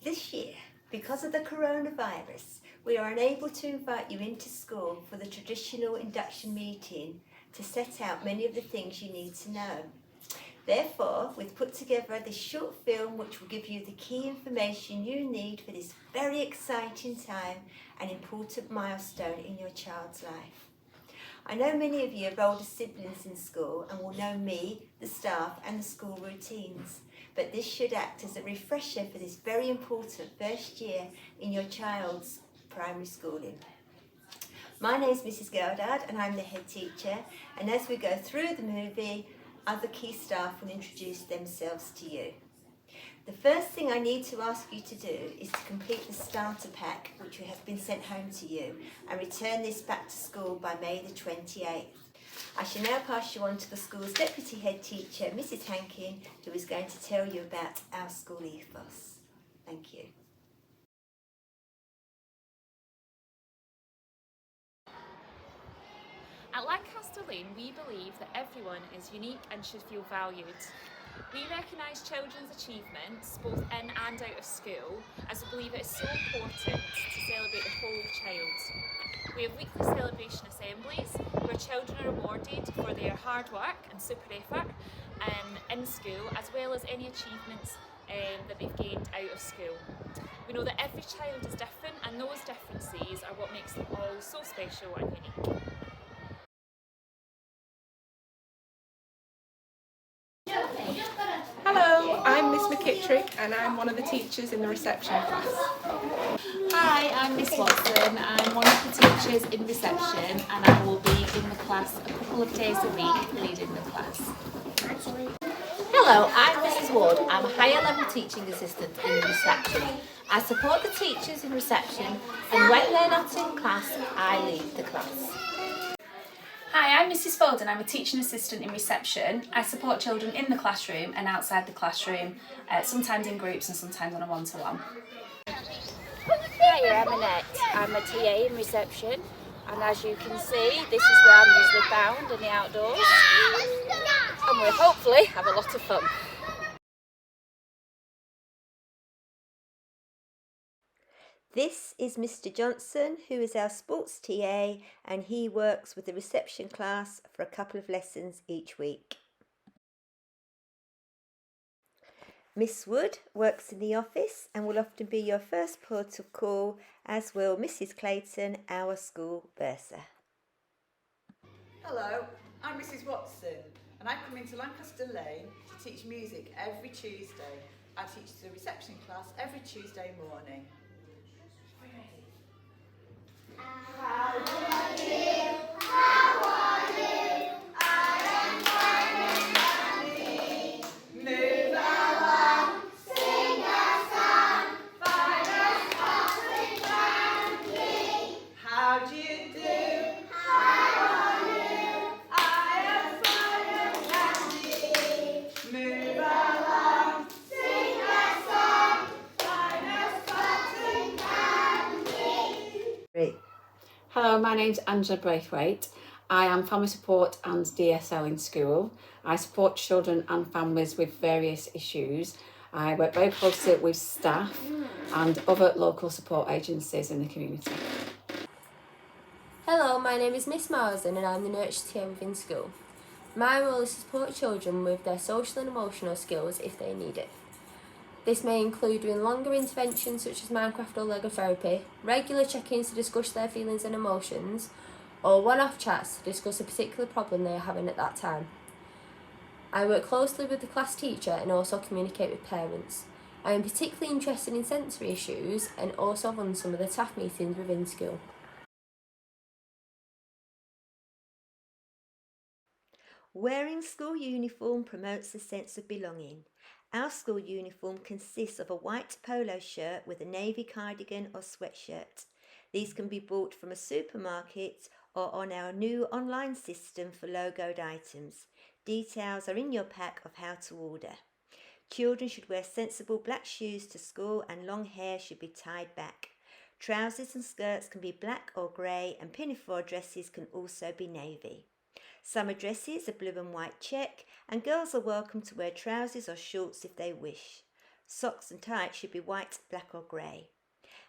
This year, because of the coronavirus, we are unable to invite you into school for the traditional induction meeting to set out many of the things you need to know. Therefore, we've put together this short film which will give you the key information you need for this very exciting time and important milestone in your child's life. I know many of you have older siblings in school and will know me, the staff and the school routines, but this should act as a refresher for this very important first year in your child's primary schooling. My name is Mrs. Geldard and I'm the head teacher, and as we go through the movie, other key staff will introduce themselves to you. The first thing I need to ask you to do is to complete the starter pack which has been sent home to you and return this back to school by May the 28th. I shall now pass you on to the school's deputy head teacher, Mrs. Hankin, who is going to tell you about our school ethos. Thank you. At Lancaster Lane, we believe that everyone is unique and should feel valued. We recognise children's achievements, both in and out of school, as we believe it is so important to celebrate the whole child. We have weekly celebration assemblies where children are rewarded for their hard work and super effort in school, as well as any achievements that they've gained out of school. We know that every child is different, and those differences are what makes them all so special and unique. Hello, I'm Miss McKittrick and I'm one of the teachers in the reception class. Hi, I'm Miss Watson. I'm one of the teachers in reception and I will be in the class a couple of days a week leading the class. Hello, I'm Mrs. Ward. I'm a higher level teaching assistant in reception. I support the teachers in reception and when they're not in class, I lead the class. Hi, I'm Mrs. Foden. I'm a teaching assistant in reception. I support children in the classroom and outside the classroom, sometimes in groups and sometimes on a one-to-one. Hi, I'm Annette. I'm a TA in reception, and as you can see, this is where I'm usually found in the outdoors, and we'll hopefully have a lot of fun. This is Mr. Johnson, who is our sports TA, and he works with the reception class for a couple of lessons each week. Miss Wood works in the office and will often be your first port of call, as will Mrs. Clayton, our school bursar. Hello, I'm Mrs. Watson and I come into Lancaster Lane to teach music every Tuesday. I teach the reception class every Tuesday morning. How are you? How are you? I am fine and happy. Move along, sing a song, find us cotton candy. How do you do? How are you? I am fine and happy. Move along, Sing a song, find us cotton candy. Great. Hello, my name's Angela Braithwaite. I am family support and DSL in school. I support children and families with various issues. I work very closely with staff and other local support agencies in the community. Hello, my name is Miss Marsden and I'm the nurture TA within school. My role is to support children with their social and emotional skills if they need it. This may include doing longer interventions such as Minecraft or Lego therapy, regular check-ins to discuss their feelings and emotions, or one-off chats to discuss a particular problem they are having at that time. I work closely with the class teacher and also communicate with parents. I am particularly interested in sensory issues and also run some of the TAF meetings within school. Wearing school uniform promotes a sense of belonging. Our school uniform consists of a white polo shirt with a navy cardigan or sweatshirt. These can be bought from a supermarket or on our new online system for logoed items. Details are in your pack of how to order. Children should wear sensible black shoes to school and long hair should be tied back. Trousers and skirts can be black or grey and pinafore dresses can also be navy. Summer dresses are blue and white check and girls are welcome to wear trousers or shorts if they wish. Socks and tights should be white, black or grey.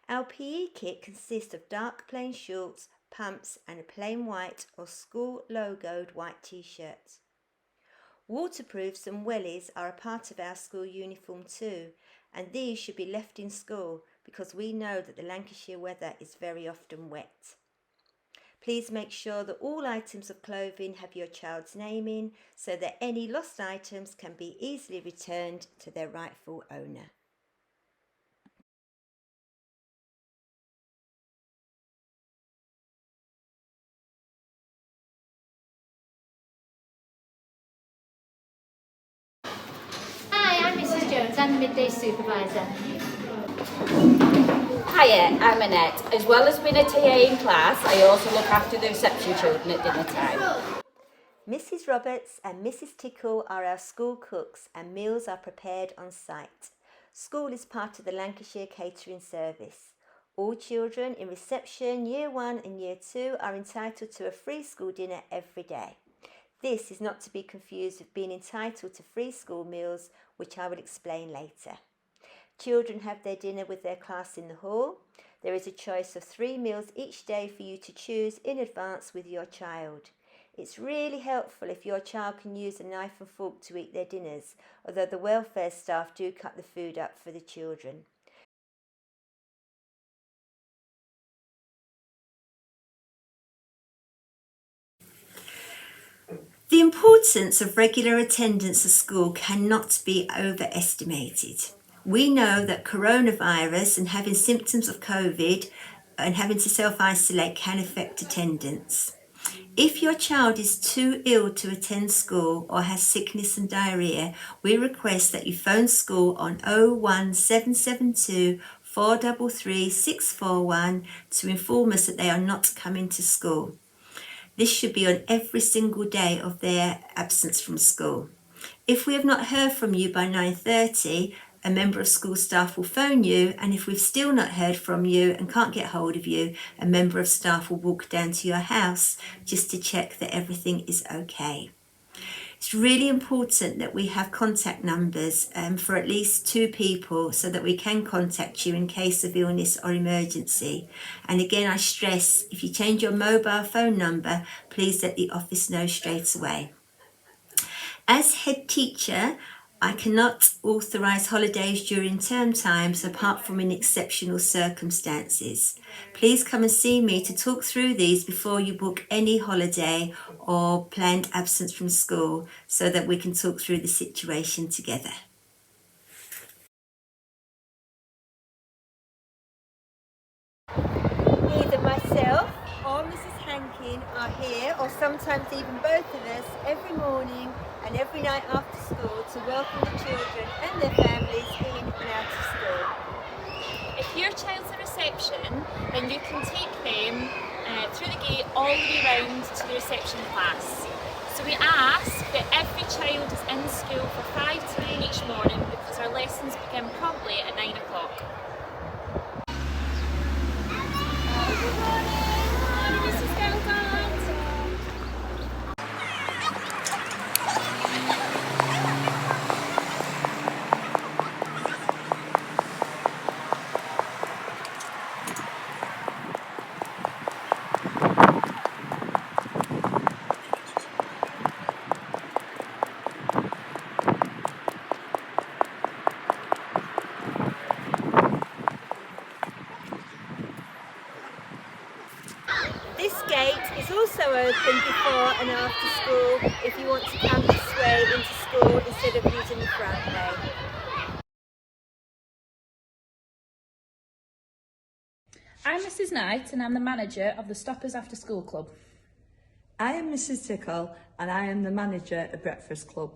Our PE kit consists of dark plain shorts, pumps and a plain white or school logoed white t-shirt. Waterproofs and wellies are a part of our school uniform too, and these should be left in school because we know that the Lancashire weather is very often wet. Please make sure that all items of clothing have your child's name in so that any lost items can be easily returned to their rightful owner. Hi, I'm Mrs Jones, I'm the midday supervisor. Hiya, I'm Annette. As well as being a TA in class, I also look after the reception children at dinner time. Mrs Roberts and Mrs Tickle are our school cooks and meals are prepared on site. School is part of the Lancashire catering service. All children in reception, Year 1 and Year 2 are entitled to a free school dinner every day. This is not to be confused with being entitled to free school meals, which I will explain later. Children have their dinner with their class in the hall. There is a choice of 3 meals each day for you to choose in advance with your child. It's really helpful if your child can use a knife and fork to eat their dinners, although the welfare staff do cut the food up for the children. The importance of regular attendance at school cannot be overestimated. We know that coronavirus and having symptoms of COVID and having to self-isolate can affect attendance. If your child is too ill to attend school or has sickness and diarrhoea, we request that you phone school on 01772 433 641 to inform us that they are not coming to school. This should be on every single day of their absence from school. If we have not heard from you by 9:30, a member of school staff will phone you, and if we've still not heard from you and can't get hold of you, a member of staff will walk down to your house just to check that everything is okay. It's really important that we have contact numbers for at least 2 people so that we can contact you in case of illness or emergency. And again, I stress, if you change your mobile phone number, please let the office know straight away. As head teacher, I cannot authorise holidays during term times apart from in exceptional circumstances. Please come and see me to talk through these before you book any holiday or planned absence from school so that we can talk through the situation together. Either myself or Mrs Hankin are here, or sometimes even both of us, every morning and every night after school to welcome the children and their families in and out of school. If your child's at reception, then you can take them through the gate all the way round to the reception class. So we ask that every child is in school for 5 to 9 each morning because our lessons begin promptly at 9 o'clock. This gate is also open before and after school if you want to come this way into school instead of using the front way. I'm Mrs Knight and I'm the manager of the Stoppers After School Club. I am Mrs Tickle and I am the manager of Breakfast Club.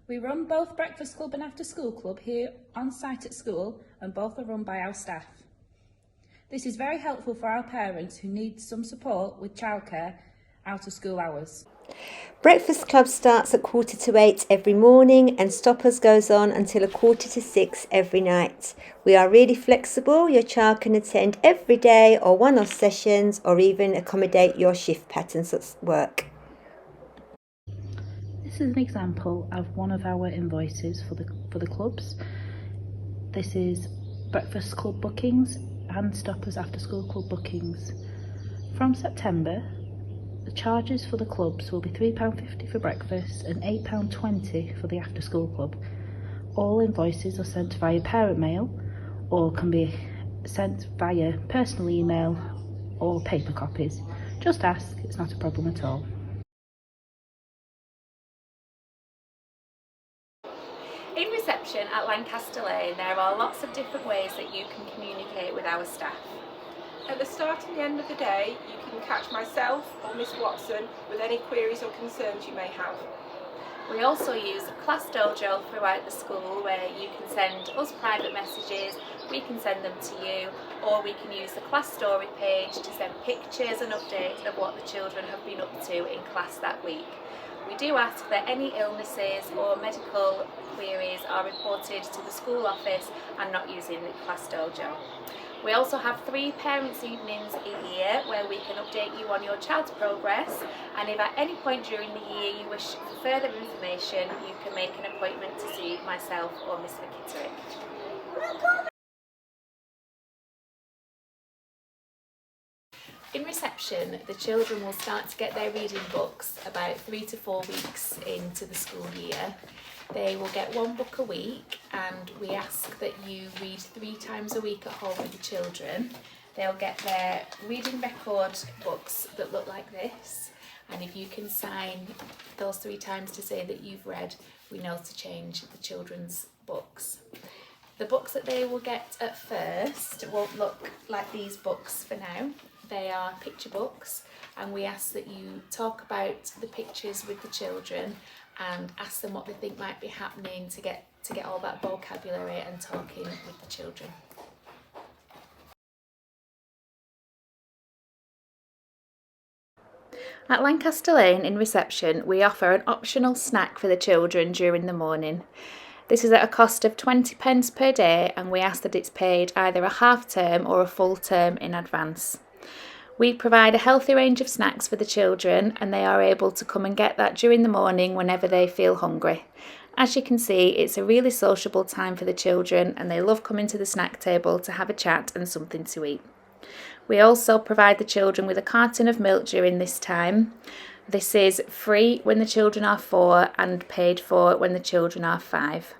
We run both Breakfast Club and After School Club here on site at school, and both are run by our staff. This is very helpful for our parents who need some support with childcare out of school hours. Breakfast Club starts at 7:45 every morning and Stoppers goes on until 5:45 every night. We are really flexible. Your child can attend every day or one-off sessions or even accommodate your shift patterns at work. This is an example of one of our invoices for the clubs. This is breakfast club bookings and stoppers after school club bookings. From September, the charges for the clubs will be £3.50 for breakfast and £8.20 for the after school club. All invoices are sent via parent mail or can be sent via personal email or paper copies. Just ask, it's not a problem at all. In reception at Lancaster Lane, there are lots of different ways that you can communicate with our staff. At the start and the end of the day, you can catch myself or Miss Watson with any queries or concerns you may have. We also use Class Dojo throughout the school, where you can send us private messages, we can send them to you, or we can use the class story page to send pictures and updates of what the children have been up to in class that week. We do ask that any illnesses or medical queries are reported to the school office and not using the Class Dojo. We also have 3 parents' evenings a year where we can update you on your child's progress, and if at any point during the year you wish for further information, you can make an appointment to see myself or Miss McKitterick. In reception, the children will start to get their reading books about 3 to 4 weeks into the school year. They will get 1 book a week, and we ask that you read 3 times a week at home with the children. They'll get their reading record books that look like this, and if you can sign those 3 times to say that you've read, we know to change the children's books. The books that they will get at first won't look like these books for now. They are picture books, and we ask that you talk about the pictures with the children and ask them what they think might be happening to get all that vocabulary and talking with the children. At Lancaster Lane in reception, we offer an optional snack for the children during the morning. This is at a cost of 20p per day, and we ask that it's paid either a half term or a full term in advance. We provide a healthy range of snacks for the children, and they are able to come and get that during the morning whenever they feel hungry. As you can see, it's a really sociable time for the children, and they love coming to the snack table to have a chat and something to eat. We also provide the children with a carton of milk during this time. This is free when the children are 4 and paid for when the children are 5.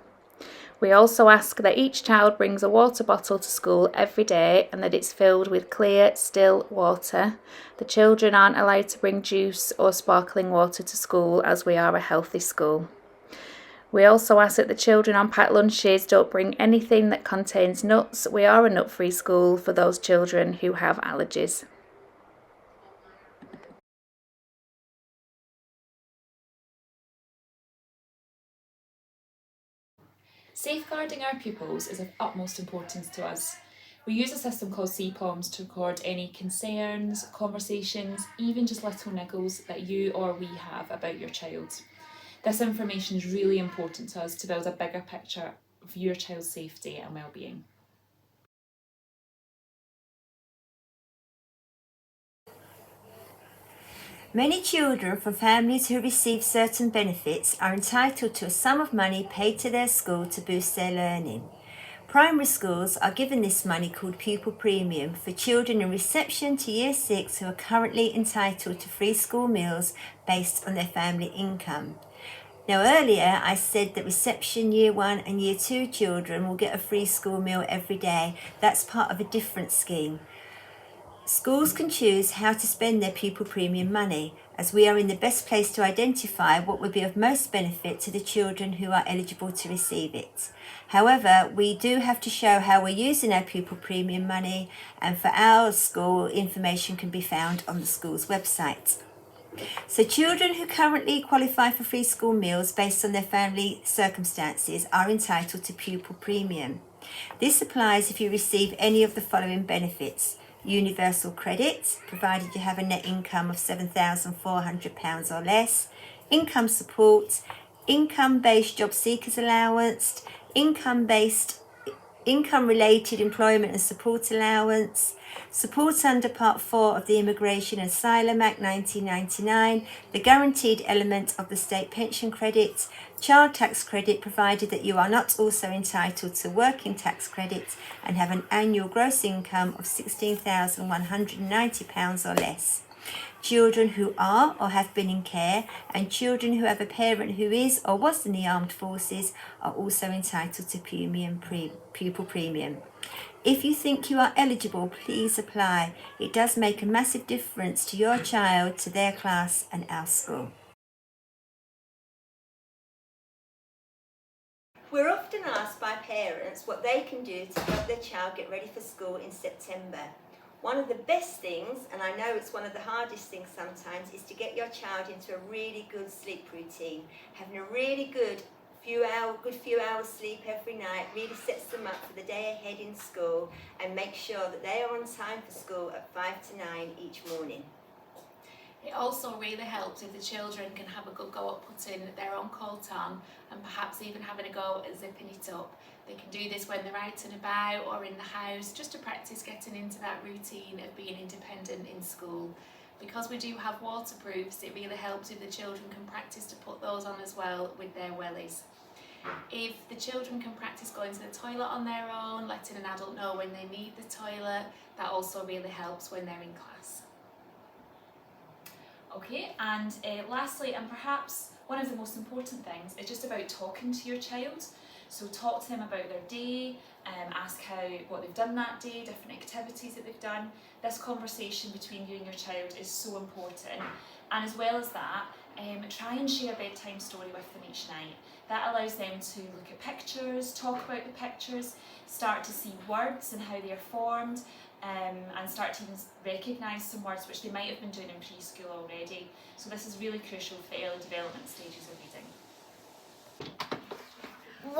We also ask that each child brings a water bottle to school every day and that it's filled with clear, still water. The children aren't allowed to bring juice or sparkling water to school, as we are a healthy school. We also ask that the children on packed lunches don't bring anything that contains nuts. We are a nut-free school for those children who have allergies. Safeguarding our pupils is of utmost importance to us. We use a system called CPOMs to record any concerns, conversations, even just little niggles that you or we have about your child. This information is really important to us to build a bigger picture of your child's safety and well-being. Many children from families who receive certain benefits are entitled to a sum of money paid to their school to boost their learning. Primary schools are given this money called Pupil Premium for children in reception to Year 6 who are currently entitled to free school meals based on their family income. Now earlier I said that reception Year 1 and Year 2 children will get a free school meal every day. That's part of a different scheme. Schools can choose how to spend their Pupil Premium money, as we are in the best place to identify what would be of most benefit to the children who are eligible to receive it. However, we do have to show how we're using our Pupil Premium money, and for our school, information can be found on the school's website. So children who currently qualify for free school meals based on their family circumstances are entitled to Pupil Premium. This applies if you receive any of the following benefits: universal credit, provided you have a net income of £7,400 or less, income support, income-based job seekers allowance, income-based income-related employment and support allowance, support under Part 4 of the Immigration and Asylum Act 1999, the guaranteed element of the state pension credit, child tax credit provided that you are not also entitled to working tax credit and have an annual gross income of £16,190 or less. Children who are or have been in care and children who have a parent who is or was in the armed forces are also entitled to Pupil Premium. If you think you are eligible, please apply. It does make a massive difference to your child, to their class and our school. We're often asked by parents what they can do to help their child get ready for school in September. One of the best things, and I know it's one of the hardest things sometimes, is to get your child into a really good sleep routine. Having a really good few hours sleep every night really sets them up for the day ahead in school and makes sure that they are on time for school at 5 to 9 each morning. It also really helps if the children can have a good go at putting their on-call time and perhaps even having a go at zipping it up. They can do this when they're out and about or in the house, just to practice getting into that routine of being independent in school. Because we do have waterproofs, it really helps if the children can practice to put those on as well with their wellies. If the children can practice going to the toilet on their own, letting an adult know when they need the toilet, that also really helps when they're in class. Okay, and lastly, and perhaps one of the most important things, is just about talking to your child. So talk to them about their day, ask what they've done that day, different activities that they've done. This conversation between you and your child is so important. And as well as that, try and share a bedtime story with them each night. That allows them to look at pictures, talk about the pictures, start to see words and how they are formed, and start to even recognise some words which they might have been doing in preschool already. So this is really crucial for the early development stages of reading. We